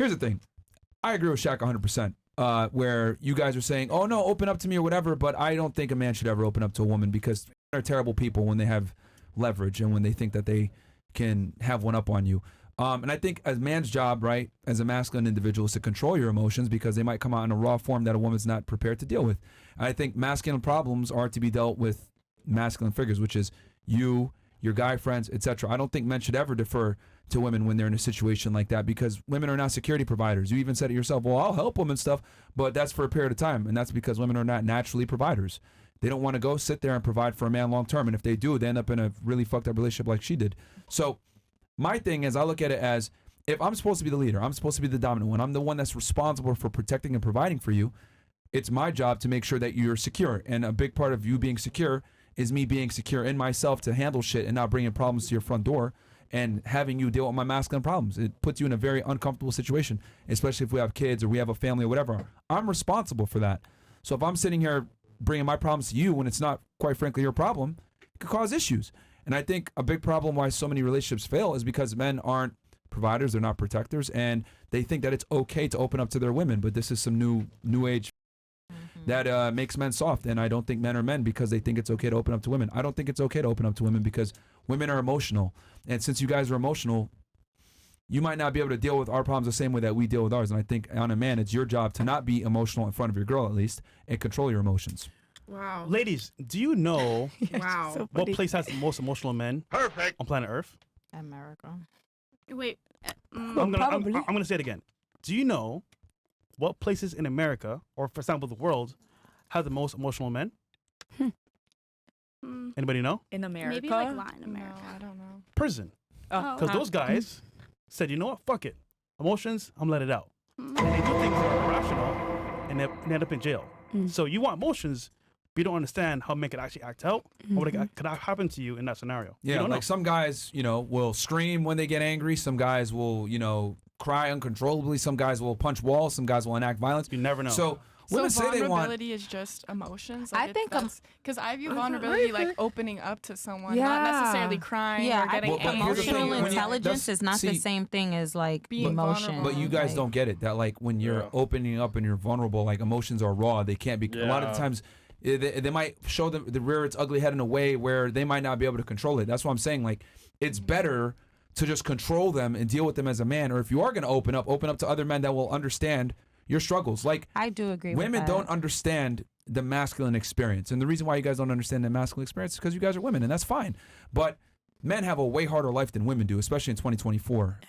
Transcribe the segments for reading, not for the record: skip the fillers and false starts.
here's the thing. I agree with Shaq 100%. Where you guys are saying, oh no, open up to me or whatever, but I don't think a man should ever open up to a woman because they're terrible people when they have leverage and when they think that they can have one up on you. And I think as a man's job, right, as a masculine individual is to control your emotions because they might come out in a raw form that a woman's not prepared to deal with. And I think masculine problems are to be dealt with masculine figures, which is you, your guy friends, etc. I don't think men should ever defer to women when they're in a situation like that because women are not security providers. You even said it yourself, well, I'll help them and stuff, but that's for a period of time. And that's because women are not naturally providers. They don't want to go sit there and provide for a man long term. And if they do, they end up in a really fucked up relationship like she did. So my thing is I look at it as if I'm supposed to be the leader, I'm supposed to be the dominant one, I'm the one that's responsible for protecting and providing for you. It's my job to make sure that you're secure. And a big part of you being secure is me being secure in myself to handle shit and not bringing problems to your front door and having you deal with my masculine problems. It puts you in a very uncomfortable situation, especially if we have kids or we have a family or whatever. I'm responsible for that. So if I'm sitting here bringing my problems to you when it's not, quite frankly, your problem, it could cause issues. And I think a big problem why so many relationships fail is because men aren't providers, they're not protectors, and they think that it's okay to open up to their women. But this is some new age that makes men soft. And I don't think men are men because they think it's okay to open up to women. I don't think it's okay to open up to women because women are emotional. And since you guys are emotional, you might not be able to deal with our problems the same way that we deal with ours. And I think on a man, it's your job to not be emotional in front of your girl at least and control your emotions. Wow. Ladies, do you know Wow. what place has the most emotional men on planet Earth? America. Wait. I'm gonna say it again. Do you know what places in America, or for example the world, have the most emotional men? Anybody know? In America? Maybe like Latin America. No, I don't know. Prison. Because those guys said, you know what, fuck it. Emotions, I'm let it out. And they do things that are irrational and they end up in jail. So you want emotions, but you don't understand how men could actually act out or what could happen to you in that scenario. Yeah, like some guys, will scream when they get angry. Some guys will, cry uncontrollably. Some guys will punch walls. Some guys will enact violence. You never know. So women say they want. Vulnerability is just emotions. Like I think because I view vulnerability like opening up to someone, not necessarily crying or getting angry. Emotional intelligence is not the same thing as like emotion. But you guys don't get it. That like when you're opening up and you're vulnerable, like emotions are raw. They can't be. A lot of times, they might show the rear its ugly head in a way where they might not be able to control it. That's what I'm saying. Like it's better to just control them and deal with them as a man. Or if you are going to open up to other men that will understand your struggles. Like I do agree with women that. don't understand the masculine experience. And the reason why you guys don't understand the masculine experience is because you guys are women, and that's fine. But men have a way harder life than women do, especially in 2024,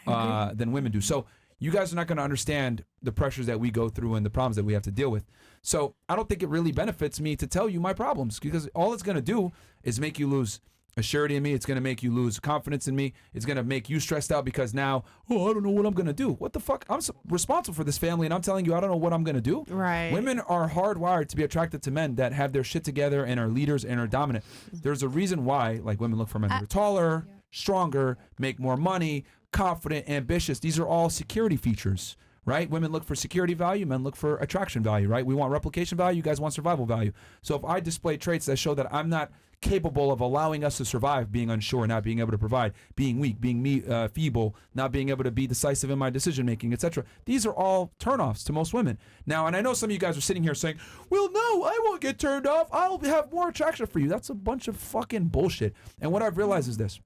than women do. So you guys are not going to understand the pressures that we go through and the problems that we have to deal with. So I don't think it really benefits me to tell you my problems because all it's going to do is make you lose a surety in me. It's going to make you lose confidence in me. It's going to make you stressed out because now, I don't know what I'm going to do. What the fuck? I'm responsible for this family and I'm telling you I don't know what I'm going to do. Right. Women are hardwired to be attracted to men that have their shit together and are leaders and are dominant. There's a reason why like women look for men that are taller, stronger, make more money, confident, ambitious. These are all security features. Right? Women look for security value, men look for attraction value, right? We want replication value, you guys want survival value. So if I display traits that show that I'm not capable of allowing us to survive, being unsure, not being able to provide, being weak, being feeble, not being able to be decisive in my decision making, etc. These are all turnoffs to most women. Now, and I know some of you guys are sitting here saying, well, no, I won't get turned off. I'll have more attraction for you. That's a bunch of fucking bullshit. And what I've realized is this.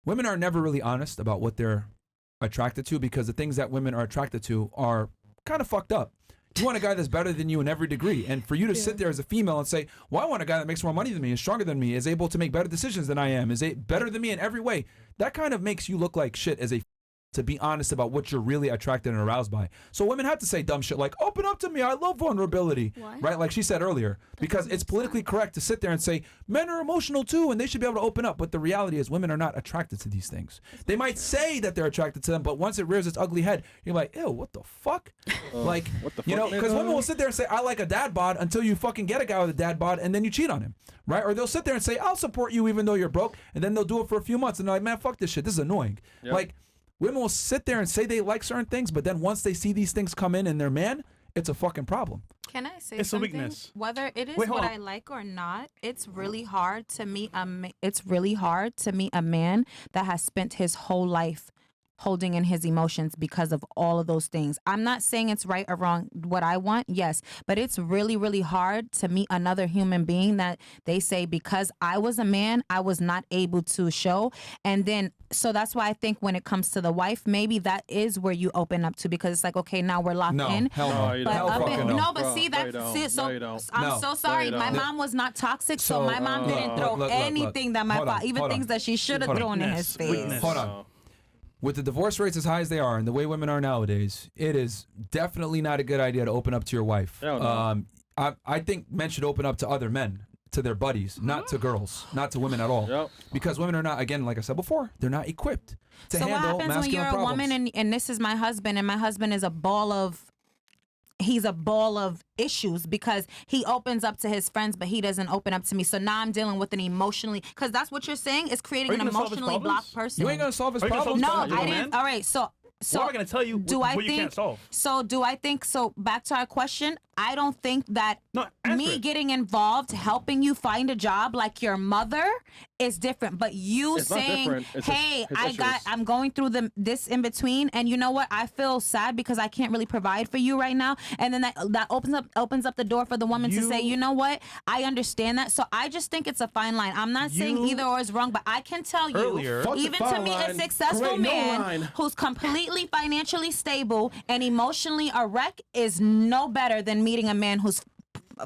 Women are never really honest about what they're attracted to because the things that women are attracted to are kind of fucked up. You want a guy that's better than you in every degree. And for you to sit there as a female and say, well, I want a guy that makes more money than me, is stronger than me, is able to make better decisions than I am, is better than me in every way. That kind of makes you look like shit as a to be honest about what you're really attracted and aroused by. So women have to say dumb shit like, open up to me, I love vulnerability. What? Right? Like she said earlier. Because it's politically correct to sit there and say, men are emotional too and they should be able to open up. But the reality is women are not attracted to these things. They might say that they're attracted to them, but once it rears its ugly head, you're like, ew, what the fuck? Like, what the you know, fuck, because nigga? women will sit there and say, I like a dad bod until you fucking get a guy with a dad bod and then you cheat on him. Right? Or they'll sit there and say, I'll support you even though you're broke. And then they'll do it for a few months and they're like, man, fuck this shit. This is annoying. Yep. Like, women will sit there and say they like certain things, but then once they see these things come in their man, it's a fucking problem. Can I say It's a something? weakness. Whether it is Wait, hold what on. I like or not, it's really hard to meet a man that has spent his whole holding in his emotions because of all of those things. I'm not saying it's right or wrong. What I want, yes, but it's really, really hard to meet another human being that they say, because I was a man, I was not able to show. And then, so that's why I think when it comes to the wife, maybe that is where you open up to, because it's like, okay, now we're locked in. Hell no. But Hell fucking no. no, but see that. I'm so sorry. My mom was not toxic, so my mom didn't throw anything that my father, even things that she should have thrown in his face. Hold on. With the divorce rates as high as they are and the way women are nowadays, it is definitely not a good idea to open up to your wife. No. I think men should open up to other men, to their buddies, not to girls, not to women at all. Yep. Because women are not, again, like I said before, they're not equipped to so handle what happens masculine when you're problems. a woman and this is my husband, and my husband is a ball of issues because he opens up to his friends, but he doesn't open up to me. So now I'm dealing with an emotionally, because that's what you're saying, is creating an emotionally blocked person. You ain't gonna solve his problem. No, I didn't. All right, so what am I gonna tell you? What you can't solve? So do I think so? Back to our question. I don't think that me getting involved, helping you find a job like your mother, is different. But you saying, "Hey, I'm going through this in between, and you know what? I feel sad because I can't really provide for you right now." And then that opens up the door for the woman to say, "You know what? I understand that." So I just think it's a fine line. I'm not saying either or is wrong, but I can tell you, even to me, a successful man who's completely financially stable and emotionally a wreck is no better than meeting a man who's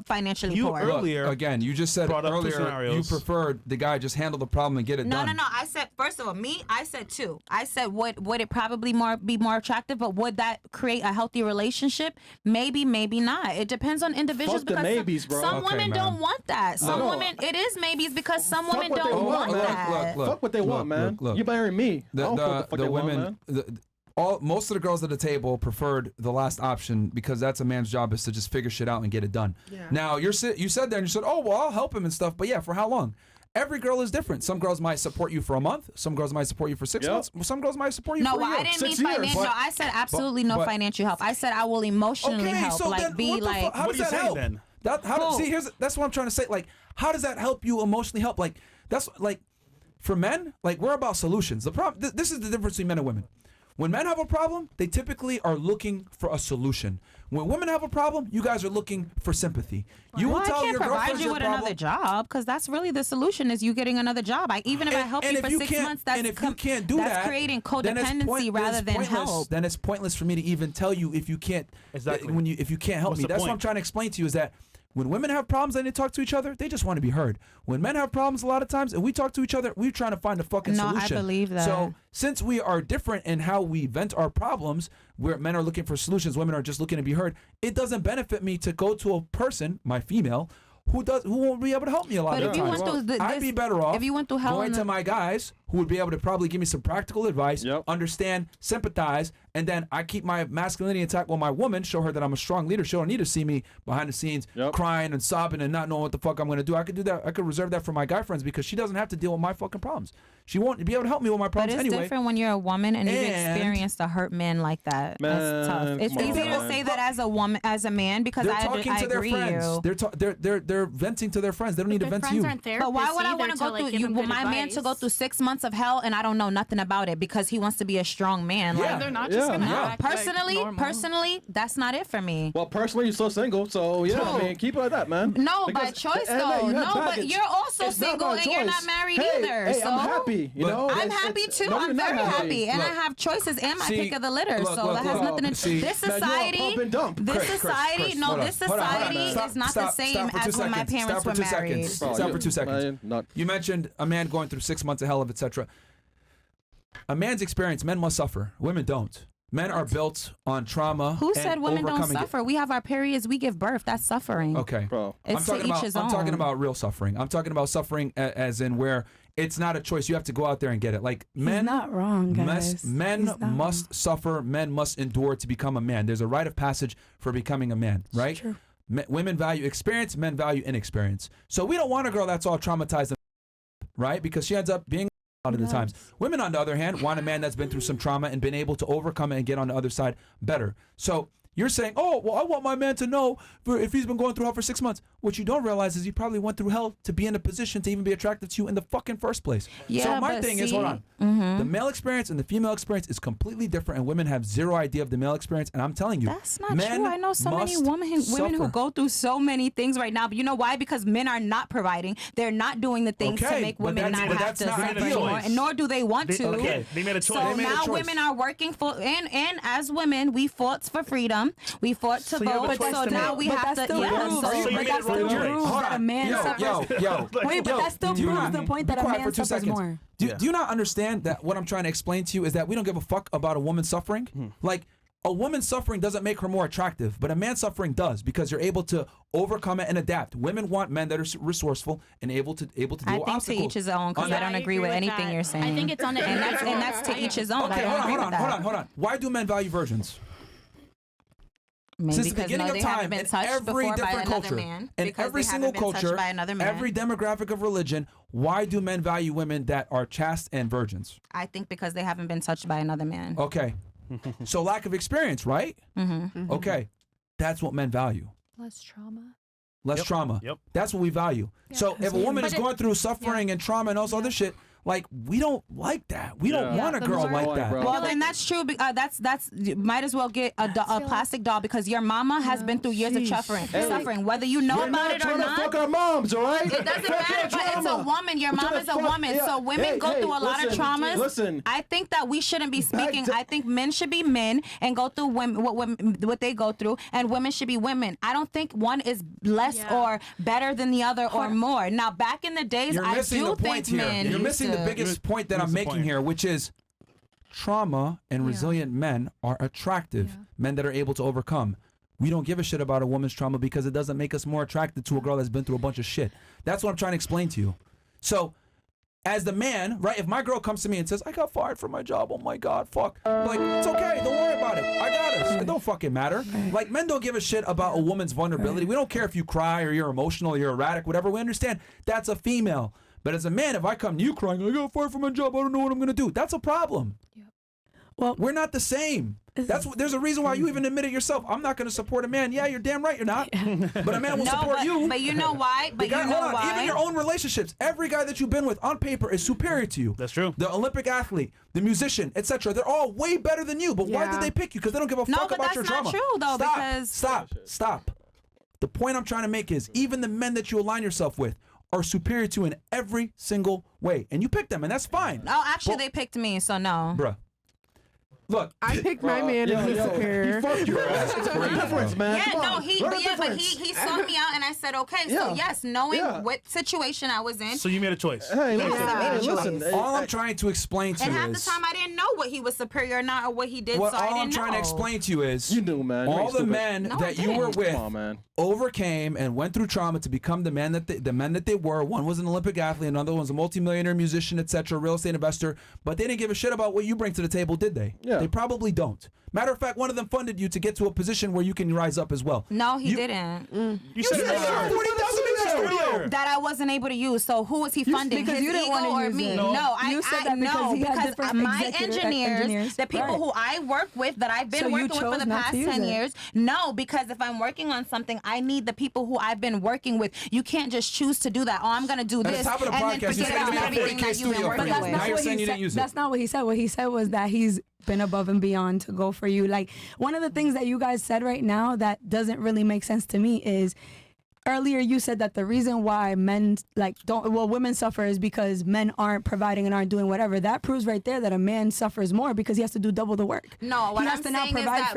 financially poor. Again, you just said earlier you preferred the guy just handle the problem and get it done. No. I said, first of all, I said two. I said, would it probably be more attractive, but would that create a healthy relationship? Maybe, maybe not. It depends on individuals. Fuck the maybes, bro. Some women don't want that. Some women, it is maybes because some women don't want that. Fuck what they want, man. You marry me. I don't care what the fuck they women, want, man. Most of the girls at the table preferred the last option because that's a man's job, is to just figure shit out and get it done. Yeah. Now you said there and you said, oh well, I'll help him and stuff, but yeah, for how long? Every girl is different. Some girls might support you for a month. Some girls might support you for 6 months. Some girls might support you for a year. No, I didn't mean financial. I said absolutely no financial help. I said I will emotionally help. So like then be like. How does that help? Then? That's what I'm trying to say. Like, how does that help you emotionally help? Like, that's like, for men, like, we're about solutions. The problem. This is the difference between men and women. When men have a problem, they typically are looking for a solution. When women have a problem, you guys are looking for sympathy. You will tell your girlfriend your problem. I can't provide you with another job, because that's really the solution, is you getting another job. If I help you for 6 months, that's creating codependency rather than help. Then it's pointless for me to even tell you if you can't. Exactly. If you can't help me, that's what I'm trying to explain to you, is that when women have problems and they talk to each other, they just want to be heard. When men have problems, a lot of times, and we talk to each other, we're trying to find a fucking solution. No, I believe that. So since we are different in how we vent our problems, where men are looking for solutions, women are just looking to be heard, it doesn't benefit me to go to a person, my female, who won't be able to help me a lot of times. I'd be better off going to my guys who would be able to probably give me some practical advice, understand, sympathize, and then I keep my masculinity intact while my woman, show her that I'm a strong leader. She don't need to see me behind the scenes crying and sobbing and not knowing what the fuck I'm going to do. I could do that. I could reserve that for my guy friends, because she doesn't have to deal with my fucking problems. She won't be able to help me with my problems anyway. But it's different when you're a woman and you've experienced a hurt man like that. That's tough. It's easier to say that as a woman, as a man, because I agree you. They're venting to their friends. They don't need to vent to you. But why would I want to go through my man to go through 6 months of hell and I don't know nothing about it because he wants to be a strong man? Yeah, they're not just gonna act personally, that's not it for me. Well, personally, you're so single, so yeah, I mean, keep it like that, man. No, by choice though. No, but you're also single and you're not married either. Hey, I'm happy. You know, I'm happy too. I'm very happy, and I have choices and my pick of the litter. So that has nothing to do. This society, this society is not the same as when my parents were married. Stop for 2 seconds. You mentioned a man going through 6 months of hell, etc. A man's experience, men must suffer. Women don't. Men are built on trauma. Who said women don't suffer? We have our periods. We give birth. That's suffering. Okay, bro. I'm talking about real suffering. I'm talking about suffering as in where it's not a choice. You have to go out there and get it. Like men, he's not wrong, guys. Men must suffer. Men must endure to become a man. There's a rite of passage for becoming a man, right? It's true. Women value experience. Men value inexperience. So we don't want a girl that's all traumatized, right? Because she ends up being a lot of the times. Women, on the other hand, want a man that's been through some trauma and been able to overcome it and get on the other side better. So You're saying, oh, well, I want my man to know if he's been going through hell for 6 months. What you don't realize is he probably went through hell to be in a position to even be attracted to you in the fucking first place. Yeah, so my thing is, hold on. The male experience and the female experience is completely different, and women have zero idea of the male experience. And I'm telling you, that's not men true. I know so many women who go through so many things right now. But you know why? Because men are not providing. They're not doing the things to make women not have to suffer more, and nor do they want to. Okay, they made a choice. So now women are working for, and as women, we fought for freedom. We fought to vote. So now we have to. That a man suffers. Wait, but that still proves the point that a man suffers more. Do you not understand that what I'm trying to explain to you is that we don't give a fuck about a woman suffering? Like, a woman suffering doesn't make her more attractive, but a man suffering does, because you're able to overcome it and adapt. Women want men that are resourceful and able to deal with obstacles. I think to each his own, because I don't agree with anything you're saying. I think it's on the and that's to each his own. Okay, hold on. Why do men value virgins? Maybe Since the beginning of time, in every different culture, in every single culture, every demographic of religion, why do men value women that are chaste and virgins? I think because they haven't been touched by another man. Okay. So lack of experience, right? Okay. That's what men value. Less trauma. Less trauma. Yep. That's what we value. Yeah. So if a woman is going through suffering and trauma and all this other shit, like, we don't like that. We don't want a girl like that. Well, then that's true. That's you might as well get a plastic doll, because your mama has been through years of suffering, whether you know about it or not. Fuck our moms, all right? It doesn't matter, but it's a woman. Your mom is a woman, so women go through a lot of traumas. Listen, I think that we shouldn't be speaking. I think men should be men and go through what they go through, and women should be women. I don't think one is less or better than the other or more. Now, back in the days, I do think men. You're missing the biggest point that I'm making here, which is trauma and resilient men are attractive. Men that are able to overcome. We don't give a shit about a woman's trauma because it doesn't make us more attracted to a girl that's been through a bunch of shit. That's what I'm trying to explain to you. So, as the man, right, if my girl comes to me and says, I got fired from my job, oh my God, fuck. Like, it's okay, don't worry about it. I got us. It don't fucking matter. Like, men don't give a shit about a woman's vulnerability. We don't care if you cry or you're emotional or you're erratic, whatever. We understand that's a female. But as a man, if I come to you crying, I got fired from my job, I don't know what I'm going to do, that's a problem. Well, we're not the same. There's a reason why you even admit it yourself. I'm not going to support a man. Yeah, you're damn right you're not. But a man will support you. But you know why? Even your own relationships. Every guy that you've been with on paper is superior to you. That's true. The Olympic athlete, the musician, etc. They're all way better than you. But why did they pick you? Because they don't give a fuck about your drama. No, but that's not true, though. Stop. The point I'm trying to make is even the men that you align yourself with are superior to you in every single way. And you picked them, and that's fine. Oh, actually, they picked me, so no. Bruh. Look, I picked my man and he's superior. He fucked your ass. It's a difference, man. Yeah, no, he sought me out, and I said, okay. So yes, knowing what situation I was in. So you made a choice. Hey, listen. All I'm trying to explain to you is. And half the time I didn't know what he was superior or not, or what he did. So I didn't know. All I'm trying to explain to you is. You knew, man. All the men that you were with overcame and went through trauma to become the men that they were. One was an Olympic athlete, another one was a multimillionaire musician, etc., real estate investor. But they didn't give a shit about what you bring to the table, did they? Yeah. They probably don't. Matter of fact, one of them funded you to get to a position where you can rise up as well. No, he didn't. You said $40,000 that I wasn't able to use. So who was he funding? Because you didn't want to use me? it. No, you said that because my engineers, the people who I work with, that I've been working with for the past 10 years. No, because if I'm working on something, I need the people who I've been working with. You can't just choose to do that. Oh, I'm going to do this. At the top of the podcast, you said everything that you've been working with. Now you're saying you didn't use it. That's not what he said. What he said was that he's been above and beyond to go for you. Like, one of the things that you guys said right now that doesn't really make sense to me is earlier you said that the reason why women suffer is because men aren't providing and aren't doing whatever. That proves right there that a man suffers more because he has to do double the work. No, what I'm saying is that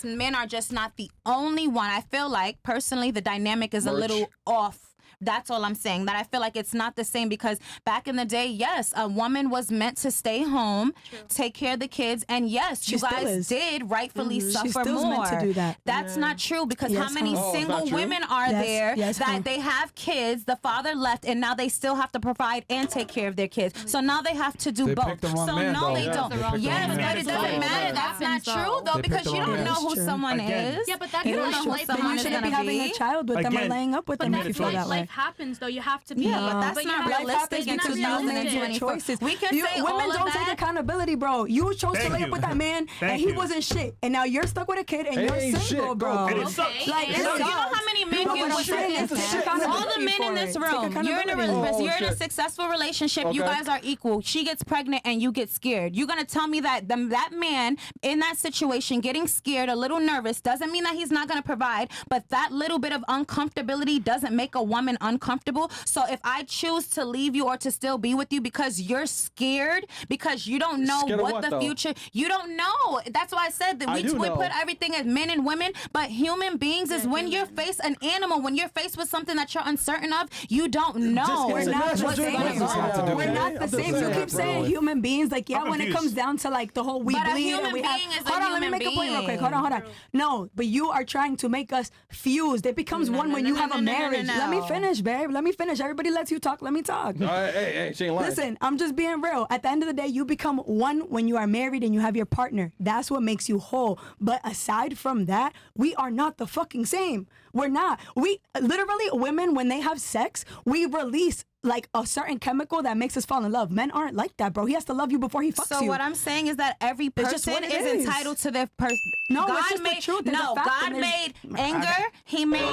men are just not the only one. I feel like personally the dynamic is a little off. That's all I'm saying. That I feel like it's not the same because back in the day, yes, a woman was meant to stay home, take care of the kids, and yes, you guys did rightfully suffer more. Meant to do that. That's not true because how many single women are there that they have kids, the father left, and now they still have to provide and take care of their kids. So now they have to do both. So no, they don't. Yes, but it doesn't matter. That's not not true though, They because picked the you wrong don't know guy. who someone Again. is. Yeah, but that's You don't life. know who Life Then someone you is shouldn't be gonna having a be. child with them or Again, laying up with But them if that's you feel life. that way. Life happens, though. You have to be. Yeah, but that's you not have to- realistic Life in happens, It's not you make your realistic. choices. We can say women all of don't that. take accountability, bro. You chose to Thank lay up you. with that man, Thank and he you. wasn't shit, and now you're stuck with a kid, and Hey, you're ain't single, shit, bro. And it sucks. Like, Okay. it You know sucks. how many men No, get but I'm with saying your it's a instance? shit All the accountability men in for this it. Take room, you're in a accountability. you're in a shit. successful relationship. You Okay. guys are equal. She gets pregnant and you get scared. You're gonna tell me that that man in that situation getting scared, a little nervous, doesn't mean that he's not gonna provide, but that little bit of uncomfortability doesn't make a woman uncomfortable. So if I choose to leave you or to still be with you because you're scared, because you don't know Scared of what what, the though? future, you don't know. That's why I said that I we do know. put everything as men and women, but human beings is when you're faced an animal, when you're faced with something that you're uncertain of, you don't know. We're not the what's same. going on. We're not the same. You keep saying human beings, like, yeah, I'm when it confused. comes down to like the whole we But a bleed human and we have. being is a Hold on, let me human make a point real quick. being. Hold on. No, but you are trying to make us fused. It becomes one when you have a marriage. Let me finish, babe. Let me finish. Everybody lets you talk. Let me talk. Hey, she ain't lying. Listen, I'm just being real. At the end of the day, you become one when you are married and you have your partner. That's what makes you whole. But aside from that, we are not the fucking same. We're not. We literally, women, when they have sex, we release like a certain chemical that makes us fall in love. Men aren't like that, bro. He has to love you before he fucks So you. what I'm saying is that every It's just person what it is is. entitled to their person. No, it's just the truth. There's a fact God and there's- made anger. He made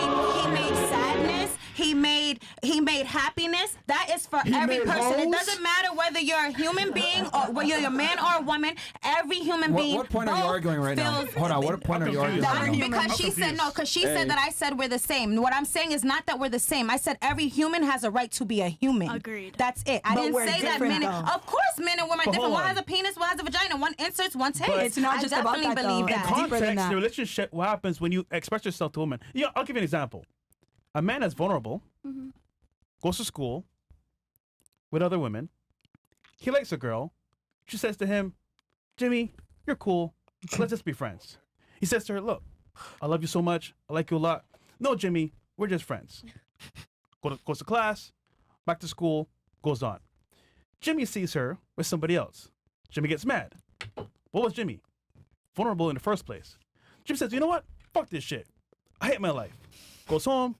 sadness. He made happiness. That is for every made person. It hoes? doesn't matter whether you're a human being or whether you're a man or a woman. Every human being. What point are you both arguing right now? feels- Hold on. What point are you arguing That- right now? because she said no, because she said that I said we're the same. What I'm saying is not that we're the same. I said every human has a right to be a human. Agreed. That's it. I But didn't we're say that different, men. though. Of course, men and women are But different. hold One on. has a penis, one has a vagina. One inserts, one takes. It's not just I about definitely that, believe though. that. It's deeper than Context, that. the relationship, what happens when you express yourself to a woman? Yeah, I'll give you an example. A man that's vulnerable, goes to school with other women. He likes a girl. She says to him, Jimmy, you're cool. Let's just be friends. He says to her, look, I love you so much. I like you a lot. No, Jimmy, we're just friends. Goes to class, back to school, goes on. Jimmy sees her with somebody else. Jimmy gets mad. What was Jimmy? Vulnerable in the first place. Jimmy says, you know what? Fuck this shit. I hate my life. Goes home,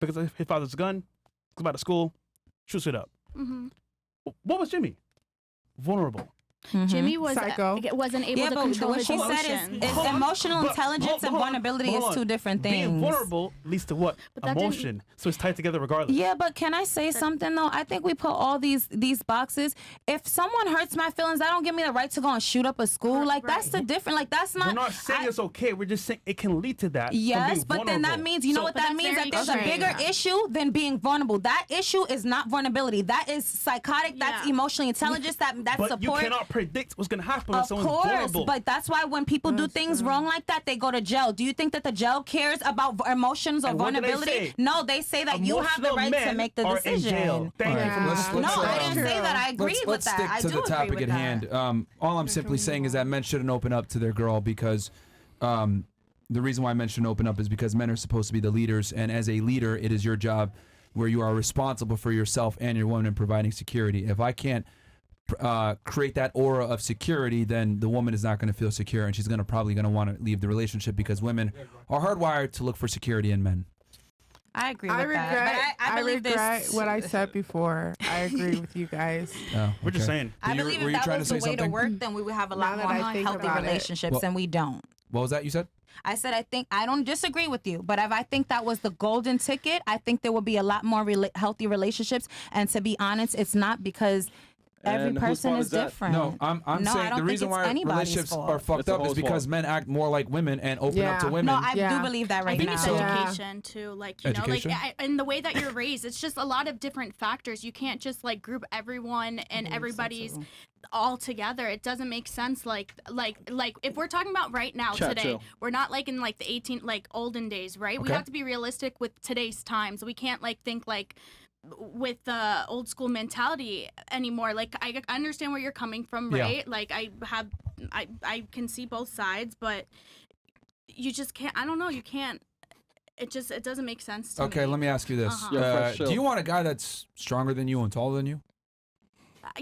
picks up his father's gun, goes back to school, shoots it up. What was Jimmy? Vulnerable. Jimmy was Psycho. wasn't able Yeah, to but control what his she said emotions. is emotional But- intelligence hold and on, vulnerability hold is on. two different Being things. vulnerable leads to what? But that didn't- Emotion. So it's tied together regardless. Yeah, but can I say something though? I think we put all these boxes. If someone hurts my feelings, that don't give me the right to go and shoot up a school. Like that's the different. Like that's not. We're not saying I- it's okay. We're just saying it can lead to that. from Yes, being but then that vulnerable. means, you know So- what But that that's means? very That there's a extreme. bigger issue than being vulnerable. That issue is not vulnerability. That is psychotic. That's Yeah. emotional intelligence. That's But support. you cannot predict what's going to happen when Of someone's course, vulnerable. but that's why when people do things wrong like that, they go to jail. Do you think that the jail cares about emotions or And what do they vulnerability? say? No, they say that you have the Emotional right to men make the are in decision. jail. Thank you for Yeah. Let's- No, I didn't True. say that. I agree with let's that. stick I to do the agree topic with at that. hand. All I'm simply saying is that men shouldn't open up to their girl because the reason why men shouldn't open up is because men are supposed to be the leaders, and as a leader, it is your job where you are responsible for yourself and your woman in providing security. If I can't create that aura of security, then the woman is not going to feel secure, and she's probably going to want to leave the relationship because women are hardwired to look for security in men. I agree with I that. regret. But I believe regret this. what I said before. I agree with you guys. Oh, We're just okay. saying. I You- believe were if you that trying was to the say way to something? work, then we would have a Now lot that more I think healthy about it. relationships, Well- and we don't. What was that you said? I said I don't disagree with you, but if I think that was the golden ticket, I think there would be a lot more healthy relationships. And to be honest, it's not because every And whose person fault is is that? different. No, I'm No, I saying don't the think reason it's why anybody's relationships fault. are fucked It's the up is hoes' because fault. men act more like women and open up to Yeah. women. No, I Yeah. do believe that I right think now. it's Yeah. education too, like Education? and the way that you're raised. It's just a lot of different factors. You can't just like group everyone and everybody's all together. It doesn't make sense. Like if we're talking about right now Chat today, chill. we're not like in like the olden days, right? We Okay. have to be realistic with today's times. We can't like think like with the old school mentality anymore. Like I understand where you're coming from, Yeah. right? Like I can see both sides, but you just can't. I don't know. You can't. It doesn't make sense to me. Okay, let me ask you this. Uh-huh. Yeah, fresh do chill. you want a guy that's stronger than you and taller than you?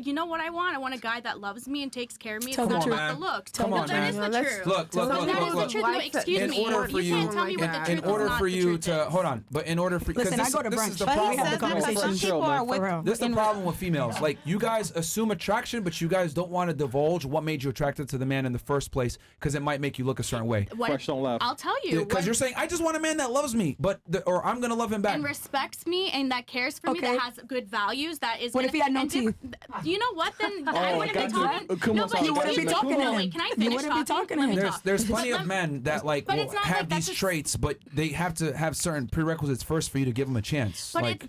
you know what I want? I want a guy that loves me and takes care of me. It's Tell the not truth. about the looks. Come on, That is man. the truth. Look. That is the truth. No, excuse In me. order for You you, can't tell me what the truth in order is for not you the truth to is. hold on, but in order for Listen, I this, go to this brunch. is the But he problem. says that because some people are with. This is the problem with females. Like, you guys assume attraction, but you guys don't want to divulge what made you attracted to the man in the first place because it might make you look a certain way. Fresh don't laugh. I'll tell you. Because you're saying, I just want a man that loves me, or I'm gonna love him back. And respects me and that cares for me, Okay. that has good values, that is. What if he had no and teeth? You know what? Then I wouldn't be God, talking. come No, on, but sorry, You wouldn't be Come talking to No, him. wait, can I You finish wouldn't be talking to Let me him. talk. There's plenty But of men that like but will it's not have like that's these just- traits, but they have to have certain prerequisites first for you to give them a chance. But like,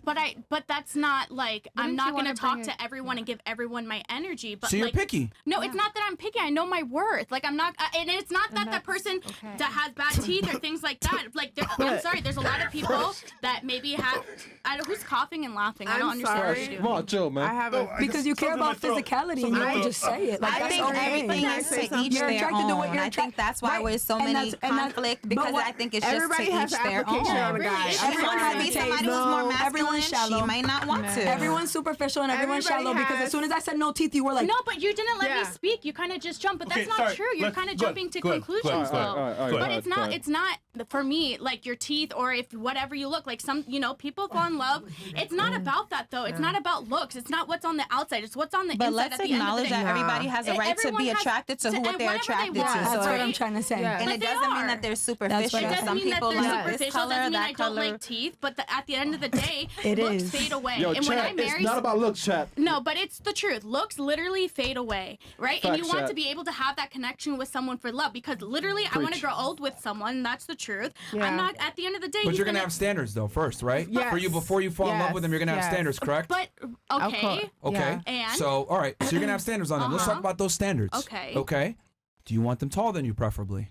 but that's not like I'm Wouldn't not you gonna wanna talk bring to everyone and give everyone my energy. But so you're like, picky. No, it's not that I'm picky. I know my worth. Like I'm not, and it's not that that person okay. that has bad teeth or things like that. Like I'm sorry, there's a lot of people that maybe have. I don't, who's coughing and laughing? I don't I'm understand what sorry. you're Come doing. on, chill, man. I have a. Because you care Something in my about throat. physicality and you Something in can my just throat. say it. Like, I that's think okay. everything Can I is say to each You're their attracted to what own. you're I think that's why right. there's so And many that's- and that's- conflict but because what- I think it's just to Everybody has each an their application own. on a guy. Really? She wants to be Okay, somebody who's more no. masculine. Everyone's She shallow. might not want to. Everyone's superficial and everyone's Everybody shallow because has- as soon as I said no teeth, you were like, No, but you didn't let me Yeah. speak. You kind of just jumped, but Okay, that's not sorry. true. You're Let's- kind of go ahead, jumping to go ahead, go ahead, conclusions, go ahead, though. all right, But But go it's ahead. not. It's not for me. Like your teeth or if whatever you look like. Some people fall in love. It's not about that though. It's not about looks. It's not what's on the outside. It's what's on the But inside. let's at the end of the acknowledge day. that everybody has a right to Everyone be has attracted to and what they're whatever they attracted want, to. that's So what right? I'm trying to say. Yeah. and But it they doesn't mean are. that they're That's superficial. what I It doesn't Some mean that people they're like this superficial. color, Doesn't mean that I don't color. like teeth. But at the end of the day, It looks is. fade away. Yo, and when I chat, marry it's not about looks, chat. no, but it's the truth. Looks literally fade away, right? And you Facts, want chat. to be able to have that connection with someone for love because literally I want to Preach. grow old with someone. That's the truth. Yeah. I'm not at the end of the day. But he's you're gonna have standards though first, right? Yes. For you before you fall in love Yes. with them, you're gonna have Yes. standards, correct? But course. okay. Okay. Yeah. And? So, all right. So you're gonna have standards on them. Let's talk about those standards. Okay. Okay. Do you want them taller than you, preferably?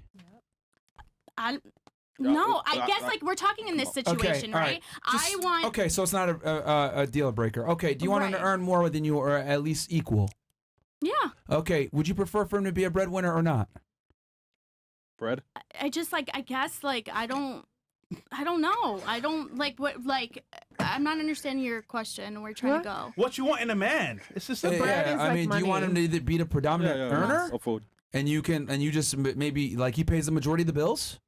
No, I guess like we're talking in this situation, all right? Just- I want. Okay, so it's not a deal breaker. Okay. Do you want him to Right. earn more than you, or at least equal? Yeah. Okay. Would you prefer for him to be a breadwinner or not? Bread. I just like I guess like I don't know. I don't like what like I'm not understanding your question. Where you're trying to go. What you want in a man? It's just simple. bread is I like mean, do you want him to either be the predominant earner, Of food. and you just maybe like he pays the majority of the bills?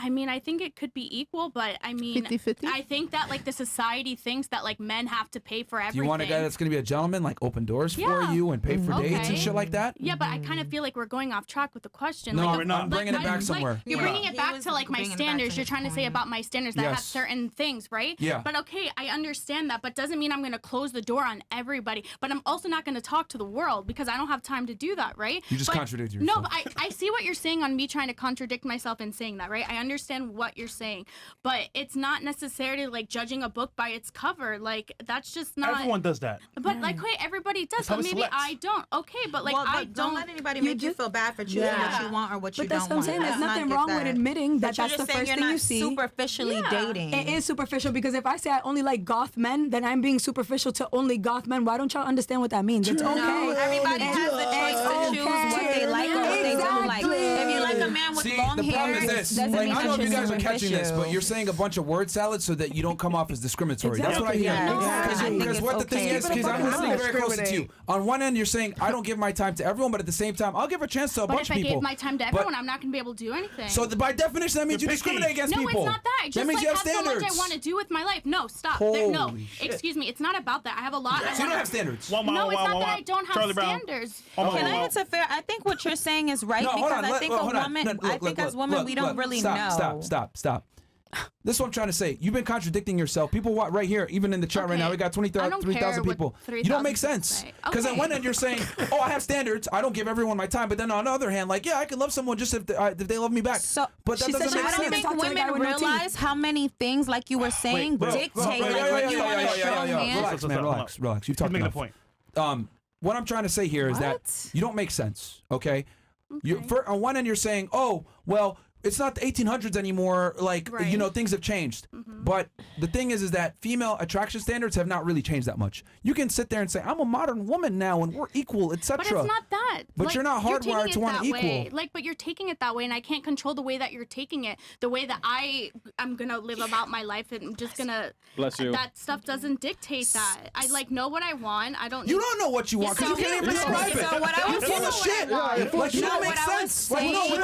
I mean, I think it could be equal, but I mean, 50-50? I think that like the society thinks that like men have to pay for Do everything. you want a guy that's going to be a gentleman, like open doors for Yeah. you and pay for dates and Okay. shit like that? Yeah, but I kind of feel like we're going off track with the question. No, like, we're not. I'm bringing it back somewhere. You're Yeah. bringing it He back was to like my bringing it back to standards. You're his trying to say point. about my standards that have Yes. certain things, right? Yeah. But okay, I understand that, but doesn't mean I'm going to close the door on everybody. But I'm also not going to talk to the world because I don't have time to do that, right? You just But- contradicted No, yourself. but I see what you're saying on me trying to contradict myself and saying that, right? I understand what you're saying, but it's not necessarily like judging a book by its cover. Like that's just not. Everyone does that. But like, hey, everybody does. That's how But it maybe selects. I don't. Okay, but like Well, I but don't let anybody You make you just- feel bad for choosing Yeah. what you want or what you But that's don't what I'm want. saying. There's Let's not nothing get wrong that. with admitting that But you're that's the just saying first you're thing not you see. superficially dating. It is superficial because if I say I only like goth men, then I'm being superficial to only goth men. Why don't y'all understand what that means? It's okay. No, everybody has the choice to choose what they like or what they don't like. If you like a man with See, long the problem hair, is this. doesn't Like, mean I don't know that if you you're guys are catching this, but superficial. you're saying a bunch of word salad so that you don't come off as discriminatory. That's what I hear. Exactly. Yeah. Because I think because it's what the thing okay. is, because I'm People listening don't very closely to you. discriminate. On one end, you're saying I don't give my time to everyone, but at the same time, I'll give a chance to a But bunch if of I people. gave my time to But- everyone, I'm not going to be able to do anything. So by definition, that means you You're discriminate picky. against no, people. it's not that. I That just means like you have have so much standards. I want to do with my life. No, stop. Holy No, shit. excuse me. It's not about that. I have a lot. I So you wanna- don't have standards. One, No, one, it's one, not one, that I one. don't have Charlie Brown. standards. One, Can one, I one. answer fair? I think what you're saying is right No, hold because on. I think hold a on. woman. No, I look, think look, as women look, we don't look. really Stop, know. Stop. This is what I'm trying to say. You've been contradicting yourself. People right here, even in the chat right Okay. now, we got I don't 23,000 care what people. 3,000 You don't make people sense. say. Because on Okay. one end you're saying, oh, I have standards. I don't give everyone my time. But then on the other hand, like, yeah, I could love someone just if they love me back. So but that she said doesn't she make was I don't sense. gonna think talk to the guy women with no teeth. realize how many things, like you were saying, bro, dictate bro, like what you want to show man. Relax, man. Relax. Relax. You've He's talked making a enough. point. What I'm trying to say here is that What? you don't make sense. Okay. On one end, you're saying, oh, well, it's not the 1800s anymore. Like, Right. things have changed. But the thing is that female attraction standards have not really changed that much. You can sit there and say, I'm a modern woman now and we're equal, etc. But it's not that. But like, you're not hardwired to want to equal. Like, but you're taking it that way, and I can't control the way that you're taking it. The way that I'm gonna live about my life, and I'm just gonna. Bless you. That stuff doesn't dictate that. I like know what I want. I don't. You don't know what you want because you can't even describe it. So what I was You're full of shit. Like, you don't make sense. Like, no, with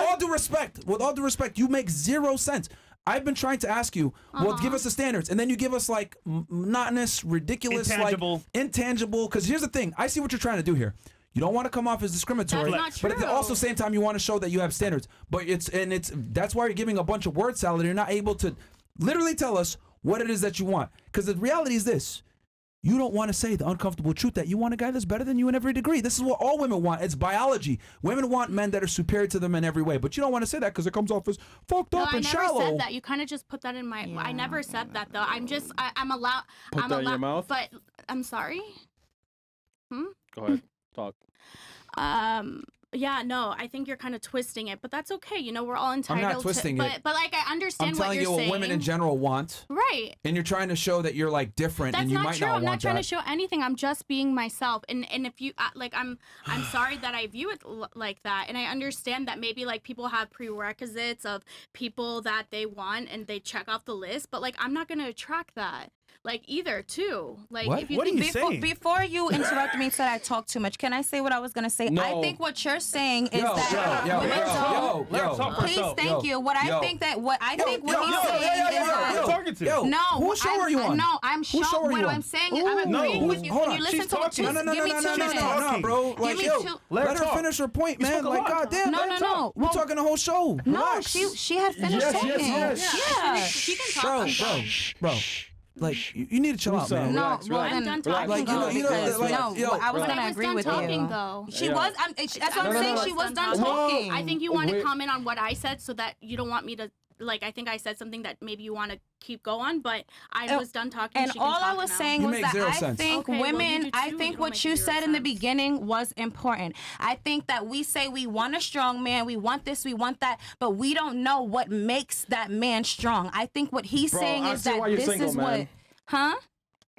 all due respect, you make zero sense. I've been trying to ask you, well, give us the standards, and then you give us like monotonous, ridiculous, intangible. Because here's the thing, I see what you're trying to do here. You don't want to come off as discriminatory, That's not but at the also same time, you want to show that you have standards. But that's why you're giving a bunch of word salad. You're not able to literally tell us what it is that you want. Because the reality is this. You don't want to say the uncomfortable truth that you want a guy that's better than you in every degree. This is what all women want. It's biology. Women want men that are superior to them in every way. But you don't want to say that because it comes off as fucked up and shallow. I never said that. You kind of just put that in my... I never said that, though. I'm allowed... Put that in your mouth? But, I'm sorry? Go ahead. Talk. Yeah, no, I think you're kind of twisting it, but that's okay. You know, we're all entitled I'm not twisting to... it. But, like, I understand what you're saying. I'm telling you what women in general want. Right. And you're trying to show that you're, like, different and you might not want that. That's not true. I'm not trying to show anything. I'm just being myself. And if you... like, I'm sorry that I view it like that. And I understand that maybe, like, people have prerequisites of people that they want and they check off the list. But, like, I'm not going to attract that. Like, either, too. Like, what? If you What think are you saying? Before you interrupt me and said I talk too much, can I say what I was going to say? No. I think what you're saying is Yo, that yo, women don't... Let her talk for Please, herself. thank you. What I think that what he's saying is that... talking to? Yo, No, whose show are you on? No, I'm Whose show showing are you what on? I'm saying. I'm agreeing with you. Hold Can on. you listen She's to what talking. just give me 2 minutes? No, bro. Like, me yo, two- let her talk. finish her point, You man. spoke a Like, lot. goddamn. No, no, no. We're talking the whole show. No, Relax. she had finished talking. Yeah. she can talk. Bro. Like, you need to chill out, man. No, well I'm then, done talking. Like, you know, because like, no, yo, I was But gonna I was agree done with talking, you. though. She was. That's what I'm saying. She was done talking. I think you want to comment on what I said so that you don't want me to, like, I think I said something that maybe you want to keep going, but I was done talking. And she can all I talk was now. saying You was make that zero I sense. think Okay, well, you women, do I too. think You don't what make you zero said in the sense. beginning was important. I think that we say we want a strong man, we want this, we want that, but we don't know what makes that man strong. I think what he's saying is that this is what... Huh?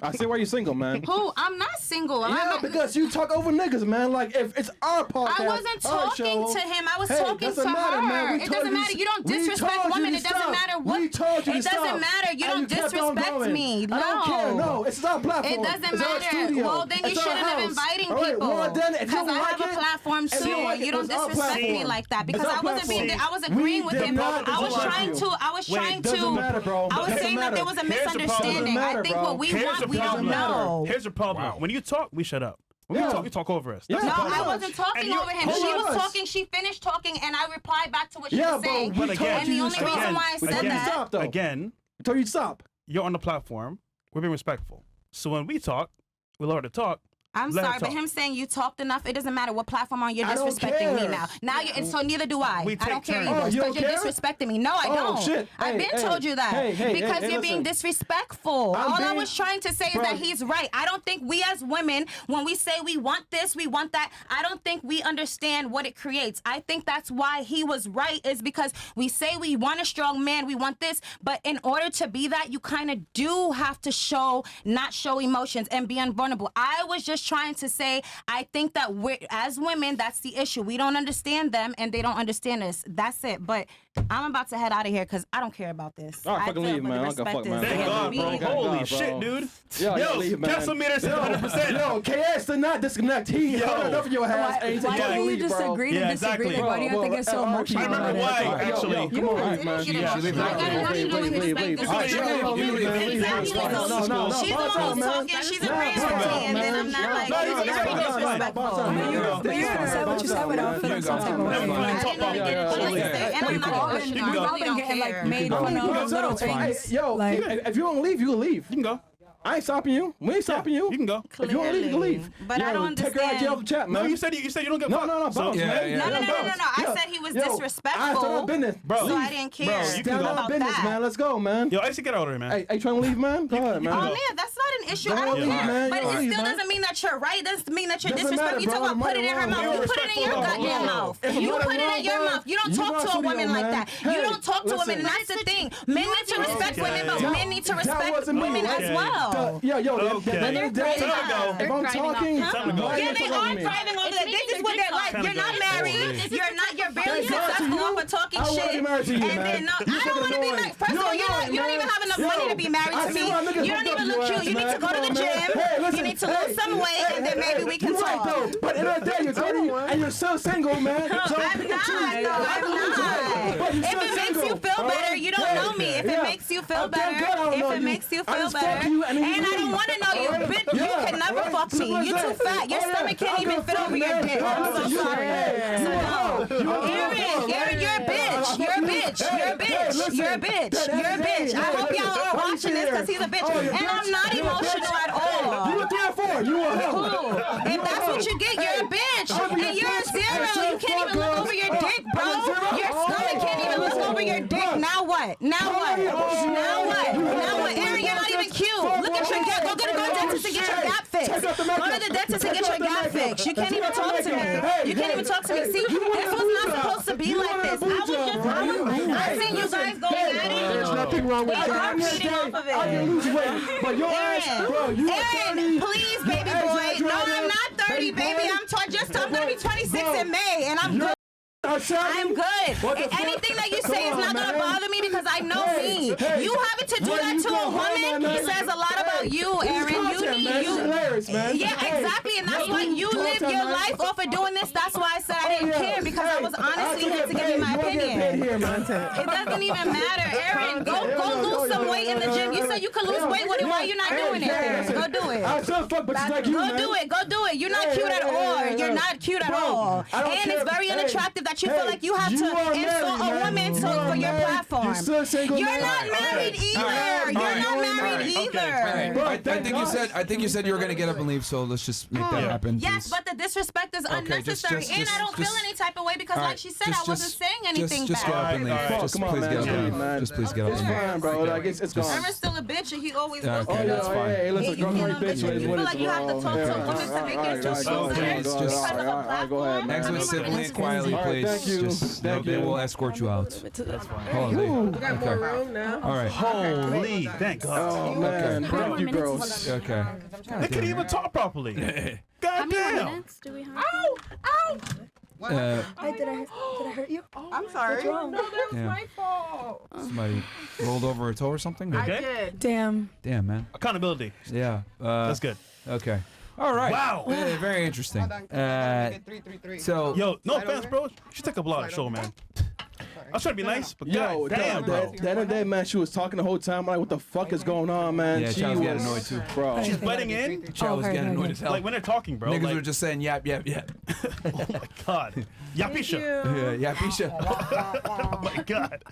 I see why you're single, man. Who? I'm not single. I'm Yeah, not, because you talk over niggas, man. Like, if it's our podcast, I wasn't our talking show, to him. I was hey, talking to doesn't matter, her. man. We It told doesn't matter. You don't we disrespect told you women. to It doesn't stop. matter what. We told you to It doesn't stop. matter. You And don't kept on disrespect going. me. No. I don't care. No, it's our platform. It doesn't It's our matter. studio. Well, then you It's our shouldn't have house. inviting All right, people. well, then, if you Because don't I like have a it, platform if you too. don't like it, You don't it's our disrespect me platform. like that. Because It's our I wasn't being. platform. I was agreeing We with did him. not I was dislike trying you. to. I was trying to. doesn't matter, bro. I was Doesn't saying that there was a Here's the problem. misunderstanding. Doesn't I matter, think bro. what we Here's want, the we don't problem. know. Here's the problem. When you talk, we shut up. When Yeah. you talk over us. Yeah. That's the No, problem. I wasn't talking And you- over him. hold She on. was talking. She finished talking, and I replied back to what she Yeah, was but saying. we told again, And the you only to reason stop. why I We said told you to that. stop, though. Again, We told you to stop. you're on the platform. We're being respectful. So when we talk, we love to talk. I'm Let her sorry, but talk. him saying you talked enough, it doesn't matter what platform on you're I don't disrespecting me care. now. Now you and so neither do I. We I take don't care turns. either. Oh, you Because don't you're care? disrespecting me. No, I Oh, don't. shit. I've Hey, been hey, told you that. hey, because hey, you're being listen. disrespectful. I'm All I being- was trying to say is Bro. that he's right. I don't think we as women, when we say we want this, we want that, I don't think we understand what it creates. I think that's why he was right, is because we say we want a strong man, we want this, but in order to be that, you kind of do have to not show emotions and be vulnerable. I was just trying to say, I think that as women, that's the issue. We don't understand them and they don't understand us. That's it. But I'm about to head out of here because I don't care about this. All right, fucking feel leave, the man. I don't give a respect fuck, man. is Thank there. God, We- bro. Thank Holy God, shit, bro. dude. Yo, leave, man. cancel meter 100%. Yo, KS did not disconnect. He held enough of your ass. and he said, Why "Fucking don't you leave, just bro." agree to Yeah, disagree? exactly. Like, why do you have to get so emotional? I remember about it? why, Yo, actually. yo, come on, didn't man. get Yeah, emotional. leave, I got leave, nothing to do with leave, respect. leave. This All right, is you true. leave, leave, leave, leave. Exactly. No, no, no, She's the boss one out, who's man. talking. She's Nah, agreeing boss with me, out, and then man. I'm not like, No, this is you very got boss out, disrespectful. boss out, man. But you never said what you said without feeling some type of way. Never mind. I didn't even get a chance to say, and I'm You not can go. emotional. You can go. I I've really been don't getting like care. made I fun mean, of little hey, things. yo, Like, if you don't leave, you can leave. You can go. I ain't stopping you. We ain't stopping you. You can go. If you want to leave, you can leave. But I Yo, don't take her out of jail for chat, No, man. you said you don't give a No, fuck. no, no, So- boss, Yeah, man. yeah. No, no, no, no, no. I Yo, said he was yo, disrespectful. I started our business. Bro. So I didn't care. you can Stand go. on our business, that. man. Let's go, man. Yo, I used to get out of here, man. Hey, you trying to leave, man? Go ahead, man. Oh, yeah, that's not an issue. I don't care. But it still doesn't mean that you're right. It doesn't mean that you're disrespectful. You talk about put it in her mouth. You put it in your goddamn mouth. You put it in your mouth. You don't talk to a woman like that. You don't talk to women. And that's the thing. Men need to respect women, but men need to respect women as well. Yo, If I'm talking, yeah, they are thriving over there. This is what they're like. You're not married. You're barely successful off of talking shit. And then I don't want to be married. First of all, you don't even have enough money to be married to me. You don't even look cute. You need to go to the gym. You need to lose some weight, and then maybe we can talk. But in the day, you're 30 and you're still single, man. I'm not. If it makes you feel better, you don't know me. If it makes you feel better, and I don't want to know you, bitch. You can never fuck me. You're too fat. Your stomach can't even fit over your dick. I'm so sorry. Aaron, you're a bitch. You're a bitch. You're a bitch. You're a bitch. You're a bitch. I hope y'all are watching this because he's a bitch. And I'm not emotional at all. You were 3 or 4. You were cool. If that's what you get, you're a bitch. And you're a 0. You can't even look over your dick, bro. Your stomach can't even look over your dick. Now what? Now what? Now what? Now what? Aaron, you're not even cute. Look at your gap. Go to the dentist and get your gap fixed. Go to the dentist and get your gap fixed. You can't even talk to me. You can't even talk to me. See, this was not supposed to be like this. I seen you guys going at it. There's nothing wrong with that. I can lose weight, but your ass, bro, you are 30. Aaron, please, baby boy. No, I'm not 30, baby. I'm gonna be 26 in May, and I'm good. I'm good. Anything that you say is not gonna bother me because I know me. You having to do that to a woman says a lot about you, Aaron. Yeah, exactly, and that's why you live your life off of doing this. That's why I said I didn't care because I was honestly here to give you my opinion. It doesn't even matter, Aaron. Go lose some weight in the gym. You said you could lose weight. Why are you not doing it? Go do it. Go do it. You're not cute at all. You're not cute at all, and it's very unattractive that you feel like you have to insult a woman for your platform. You're not married either. You're not married either. I think you said you were gonna get up and leave, so let's just make that happen. Yes, but the disrespect is unnecessary, and I don't feel any type of way because, like she said, I wasn't saying anything bad. Just get up and leave. Just please get up and leave. Just please get up and leave. Fine, bro. Like it's gone. Aaron's still a bitch, and he always was. Okay, that's fine. Hey, listen, girl, bitch. You feel like you have to talk to a woman to make it feel good because of a platform. Exit simply and quietly, please. They will escort you out. That's fine. Hold on. We got more room now. All right. Holy, thank God. Oh man, thank you, girls. Okay. They couldn't even talk properly. God damn. Minutes do we have? Did I hurt you? I'm sorry. wrong? No, that was my fault. Somebody rolled over a toe or something? I Okay. did. Damn. Damn, man. Accountability. Yeah. That's good. Okay. All right. Wow. Very interesting. So, Yo, no offense, bro. She took up a lot of show, man. I was trying to be nice, but Yo, damn, bro. the other day, man, she was talking the whole time. I'm like, what the fuck is going on, man? yeah, She Chow was getting was- annoyed too. Bro. She's butting in. Chow was getting annoyed as hell. Like when they're talking, bro. Niggas Like, were just saying yap, yap, yap. oh my God. Yapisha. Yeah, Pisha. Oh my God.